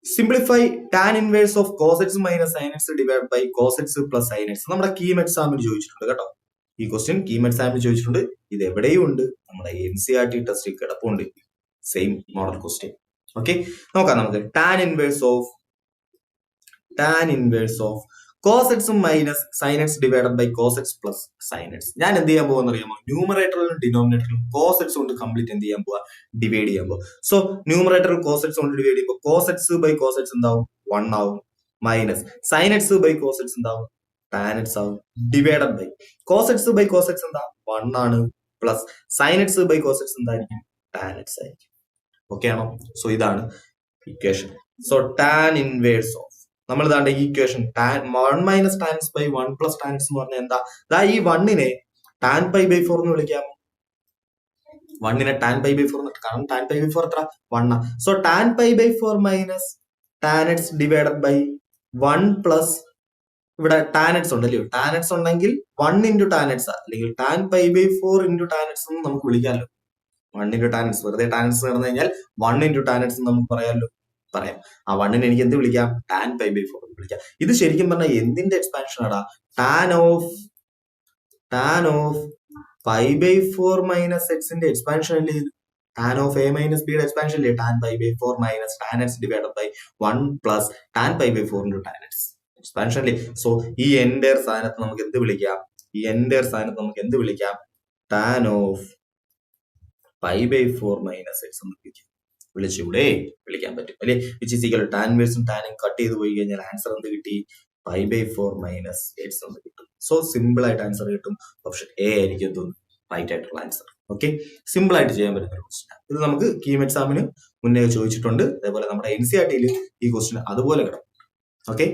Simplify tan inverse of cos x minus sin x divide by cos x plus sin x. നമ്മുടെ കീം എക്സാമിന് ചോദിച്ചിട്ടുണ്ട് കേട്ടോ. ഈ ക്വസ്റ്റ്യൻ കീം എക്സാമിന് ചോദിച്ചിട്ടുണ്ട്. ഇത് എവിടെയും ഉണ്ട്, നമ്മുടെ NCERT ടെസ്റ്റിൽ കിടപ്പുണ്ട്. Same model question. ഓക്കെ, നോക്കാം നമുക്ക്. Tan inverse of cos x minus sin x divided by cos x plus sin x. ഞാൻ എന്ത് ചെയ്യാൻ പോകുന്ന അറിയാമോ? ന്യൂമറേറ്ററിലും ഡിനോമിനേറ്ററിലും കോസെറ്റ്സ് കൊണ്ട് കംപ്ലീറ്റ് എന്ത് ചെയ്യാൻ പോവാ? ഡിവൈഡ് ചെയ്യാൻ പോവാ. സോ ന്യൂമറേറ്ററിൽ കോസെറ്റ്സ് കൊണ്ട് ഡിവൈഡ് ചെയ്യുമ്പോൾ കോസെറ്റ്സ് ബൈ കോസെറ്റ്സ് എന്താവും? 1 ആവും. മൈനസ് സൈനറ്റ്സ് ബൈ കോസെറ്റ്സ് എന്താവും? ടാനറ്റ്സ് ആവും. Divided by cosets by cosets എന്താ? 1 ആണ്. പ്ലസ് സൈനറ്റ്സ് ബൈ കോസെറ്റ്സ് എന്തായിരിക്കും? ടാനറ്റ്സ് ആയിരിക്കും. ഓക്കെ ആണോ? സോ ഇതാണ് equation. So tan inverse of, നമ്മൾ ഇതാണ്ട് ഈ equation tan 1 minus tan x by 1 plus tan x എന്ന് പറഞ്ഞാൽ എന്താ? ഈ 1നെ ടാൻ പൈ ബൈ 4 എന്ന് വിളിക്കാമോ? 1നെ ടാൻ പൈ ബൈ 4 എന്നിട്ട്, കാരണം ടാൻ പൈ ബൈ 4 എത്ര? 1. So tan pi by 4 minus tan x divided by 1 plus, ഇവിടെ ടാനറ്റ്സ് ഉണ്ടല്ലോ, ടാനറ്റ്സ് ഉണ്ടെങ്കിൽ 1 ഇൻറ്റു ടാനറ്റ്സ് അല്ലെങ്കിൽ tan pi by 4 into tan x എന്ന് നമുക്ക് വിളിക്കാമല്ലോ. 1 ഇൻറ്റു ടാനറ്റ്സ്, വെറുതെ ടാനറ്റ്സ് നടന്നു കഴിഞ്ഞാൽ 1 ഇൻറ്റു ടാനറ്റ്സ് എന്ന് നമുക്ക് പറയാം. ആ 1നെ എനിക്ക് എന്ത് വിളിക്കാം? ടാൻ പൈ ബൈ 4 എന്ന് വിളിക്കാം. ഇത് ശരിക്കും പറഞ്ഞാൽ എന്തിന്റെ എക്സ്പാൻഷൻ ആടാ? Tan of pi by 4 minus എക്സിന്റെ എക്സ്പാൻഷൻ അല്ലേ ഇത്? ടാൻ ഓഫ് എ മൈനസ് ബിയുടെ എക്സ്പാൻഷൻ അല്ലേ? Tan pi by 4 minus tan x divided by 1 plus tan pi by 4 into tan x expansion അല്ലേ? സോ ഈ എൻഡയർ സാധനത്ത് നമുക്ക് എന്ത് വിളിക്കാം? Tan of pi by 4 minus x എന്ന് വിളിക്കാൻ പറ്റും അല്ലെ? വിച്ച് ഈസ് ഈക്വൽ ടാൻ ഇൻവേഴ്സും ടാനും കട്ട് ചെയ്ത് പോയി കഴിഞ്ഞാൽ ആൻസർ എന്ത് കിട്ടി? പൈ ബൈ 4 മൈനസ് എക്സ് എന്ന് കിട്ടും. സോ സിമ്പിൾ ആയിട്ട് ആൻസർ കിട്ടും. ഓപ്ഷൻ എ ആയിരിക്കും റൈറ്റ് ആയിട്ടുള്ള ആൻസർ. ഓക്കെ, സിമ്പിൾ ആയിട്ട് ചെയ്യാൻ പറ്റുന്ന ഒരു ക്വസ്റ്റ്യൻ. ഇത് നമുക്ക് കീം എക്സാമിന് മുന്നേ ചോദിച്ചിട്ടുണ്ട്. അതേപോലെ നമ്മുടെ NCERT-യിൽ ഈ ക്വസ്റ്റ്യൻ അതുപോലെ കിടക്കും. ഓക്കെ,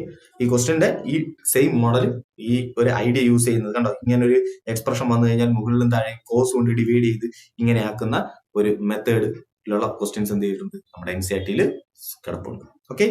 ഈ ക്വസ്റ്റ്യന്റെ ഈ സെയിം മോഡൽ, ഈ ഒരു ഐഡിയ യൂസ് ചെയ്യുന്നത് കണ്ടോ? ഇങ്ങനെ ഒരു എക്സ്പ്രഷൻ വന്നു കഴിഞ്ഞാൽ മുകളിലും താഴെ കോസ് കൊണ്ട് ഡിവൈഡ് ചെയ്ത് ഇങ്ങനെ ആക്കുന്ന ഒരു മെത്തേഡ് ുള്ള ക്വസ്റ്റ്യൻസ് എന്ത് ചെയ്തിട്ടുണ്ട്? നമ്മുടെ NCERT-യിൽ കിടപ്പുണ്ട്. ഓക്കെ.